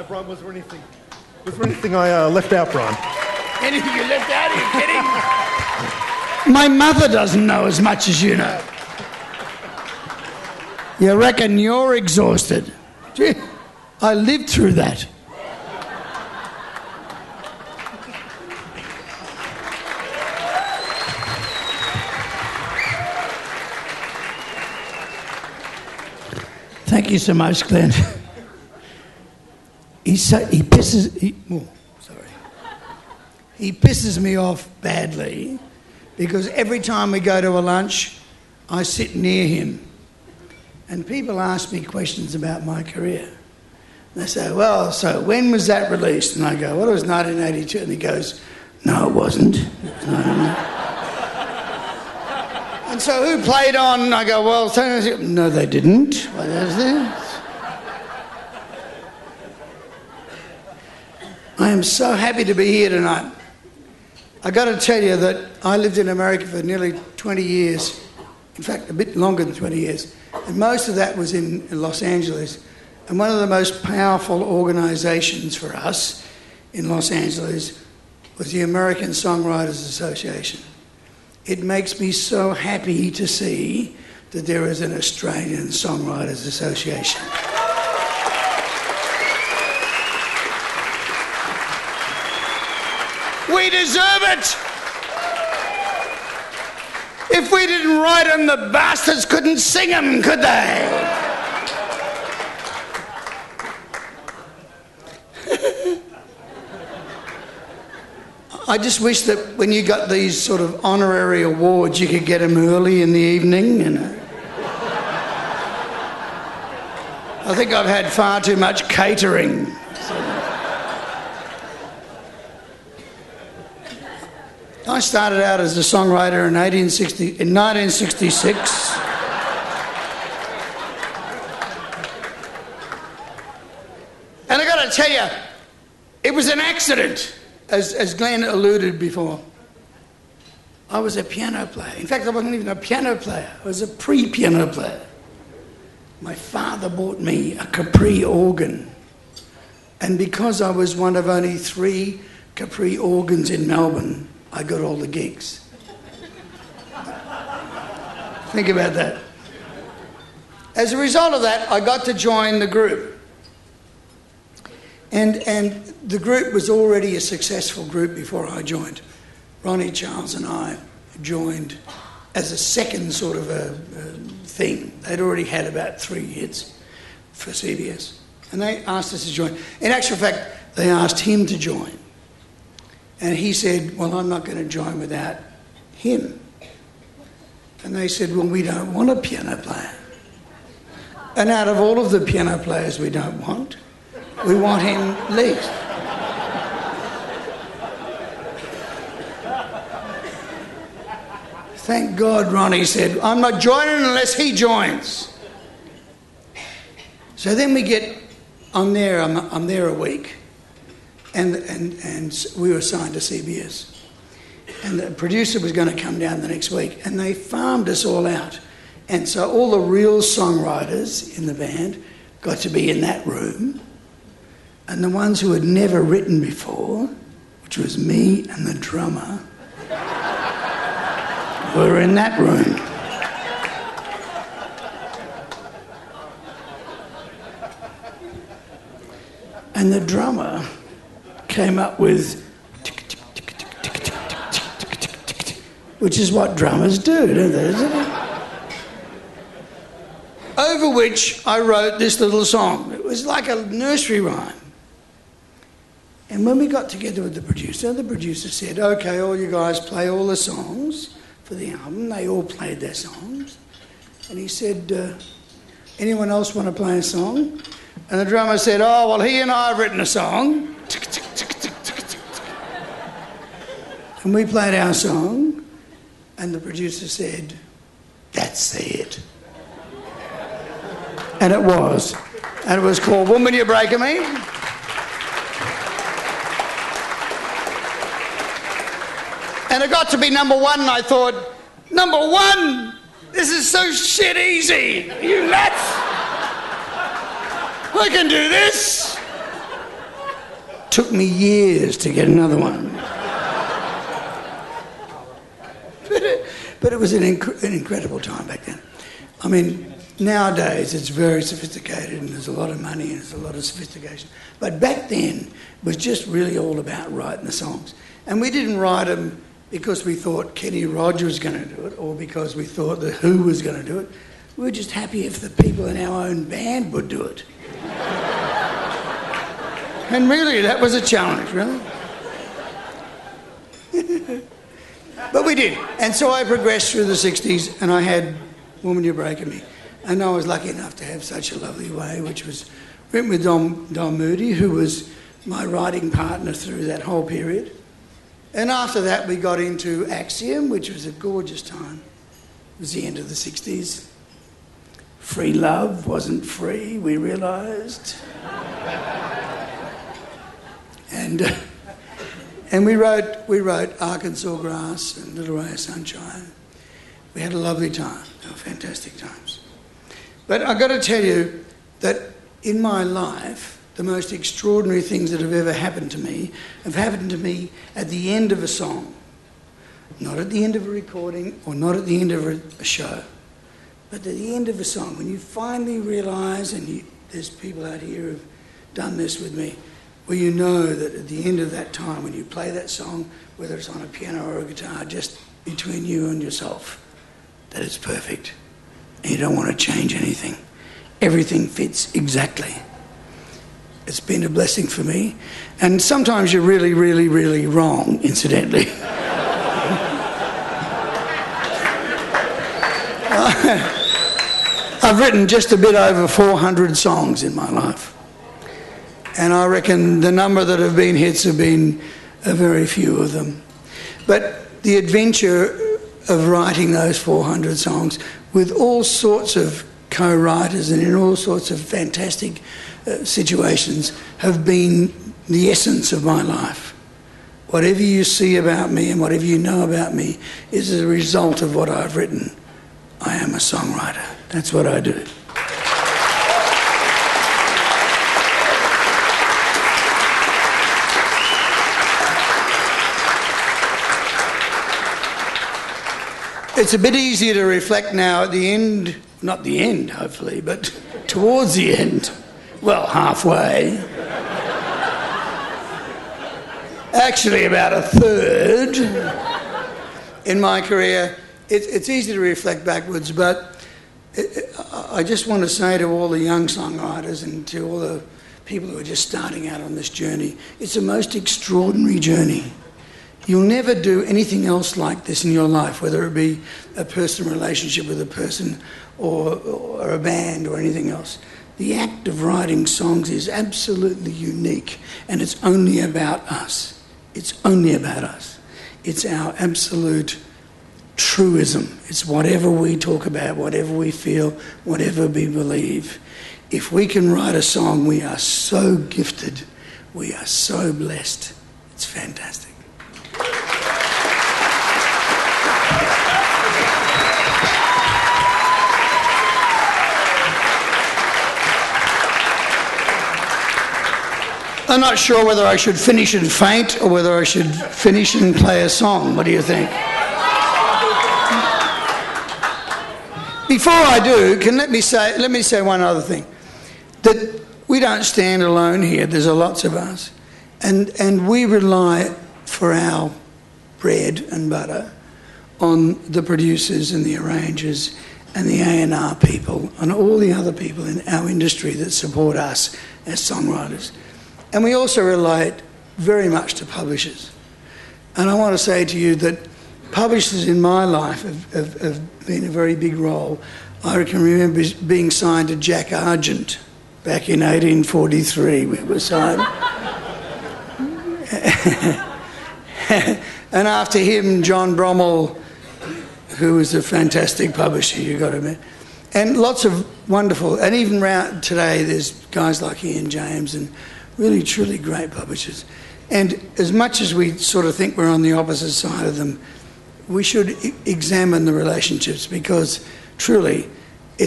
Brian, was there anything I left out, Brian? Anything you left out? Are you kidding? My mother doesn't know as much as you know. You reckon you're exhausted? Gee, I lived through that. Thank you so much, Glenn. He pisses me off badly because every time we go to a lunch, I sit near him. And people ask me questions about my career. They say, well, so when was that released? And I go, well, it was 1982. And he goes, no, it wasn't. It was 1982. And so who played on? And I go, well, no, they didn't. What is this? I am so happy to be here tonight. I got to tell you that I lived in America for nearly 20 years. In fact, a bit longer than 20 years. And most of that was in Los Angeles. And one of the most powerful organisations for us in Los Angeles was the American Songwriters Association. It makes me so happy to see that there is an Australian Songwriters Association. We deserve it! If we didn't write them, the bastards couldn't sing them, could they? I just wish that when you got these sort of honorary awards, you could get them early in the evening, you know. I think I've had far too much catering. I started out as a songwriter in 1966. And I got to tell you, it was an accident, as Glenn alluded before. I was a piano player. In fact, I wasn't even a piano player. I was a pre-piano player. My father bought me a Capri organ. And because I was one of only 3 Capri organs in Melbourne, I got all the gigs. Think about that. As a result of that, I got to join the group. And the group was already a successful group before I joined. Ronnie, Charles and I joined as a second sort of a thing. They'd already had about 3 hits for CBS. And they asked us to join. In actual fact, they asked him to join. And he said, well, I'm not going to join without him. And they said, well, we don't want a piano player. And out of all of the piano players we don't want, we want him least. Thank God Ronnie said, I'm not joining unless he joins. So then I'm there a week. And we were signed to CBS. And the producer was going to come down the next week. And they farmed us all out. And so all the real songwriters in the band got to be in that room. And the ones who had never written before, which was me and the drummer, were in that room. And the drummer came up with which is what drummers do, don't they? Over which I wrote this little song. It was like a nursery rhyme. And when we got together with the producer said, okay, all you guys play all the songs for the album. They all played their songs. And he said, anyone else want to play a song? And the drummer said, oh, well, he and I have written a song. And we played our song, and the producer said, that's it. And it was. And it was called Woman You Breaking Me. And it got to be number 1, and I thought, number 1? This is so shit easy. Are you nuts? I can do this. Took me years to get another one. But it was an incredible time back then. I mean, nowadays it's very sophisticated and there's a lot of money and there's a lot of sophistication. But back then it was just really all about writing the songs. And we didn't write them because we thought Kenny Rogers was going to do it or because we thought The Who was going to do it. We were just happy if the people in our own band would do it. And really, that was a challenge, really. But we did. And so I progressed through the 60s and I had Woman You're Breaking Me. And I was lucky enough to have Such a Lovely Way, which was written with Don Moody, who was my writing partner through that whole period. And after that, we got into Axiom, which was a gorgeous time. It was the end of the 60s. Free love wasn't free, we realised. And we wrote Arkansas Grass and Little Ray of Sunshine. We had a lovely time. They were fantastic times. But I've got to tell you that in my life, the most extraordinary things that have ever happened to me have happened to me at the end of a song. Not at the end of a recording or not at the end of a show, but at the end of a song. When you finally realise, and there's people out here who've done this with me, where you know that at the end of that time, when you play that song, whether it's on a piano or a guitar, just between you and yourself, that it's perfect. And you don't want to change anything. Everything fits exactly. It's been a blessing for me. And sometimes you're really, really, really wrong, incidentally. I've written just a bit over 400 songs in my life. And I reckon the number that have been hits have been a very few of them. But the adventure of writing those 400 songs with all sorts of co-writers and in all sorts of fantastic situations have been the essence of my life. Whatever you see about me and whatever you know about me is a result of what I've written. I am a songwriter. That's what I do. It's a bit easier to reflect now at the end, not the end, hopefully, but towards the end. Well, halfway. Actually, about a third in my career. It's easy to reflect backwards, but I just want to say to all the young songwriters and to all the people who are just starting out on this journey, it's the most extraordinary journey. You'll never do anything else like this in your life, whether it be a personal relationship with a person or a band or anything else. The act of writing songs is absolutely unique, and it's only about us. It's only about us. It's our absolute truism. It's whatever we talk about, whatever we feel, whatever we believe. If we can write a song, we are so gifted. We are so blessed. It's fantastic. I'm not sure whether I should finish and faint or whether I should finish and play a song. What do you think? Before I do, let me say one other thing. That we don't stand alone here. There's lots of us. And we rely for our bread and butter on the producers and the arrangers and the A&R people and all the other people in our industry that support us as songwriters. And we also relate very much to publishers. And I want to say to you that publishers in my life have been a very big role. I can remember being signed to Jack Argent back in 1843. We were signed. And after him, John Brommel, who was a fantastic publisher, you've got to admit. And lots of wonderful, and even around today, there's guys like Ian James and really, truly great publishers. And as much as we sort of think we're on the opposite side of them, we should examine the relationships because, truly,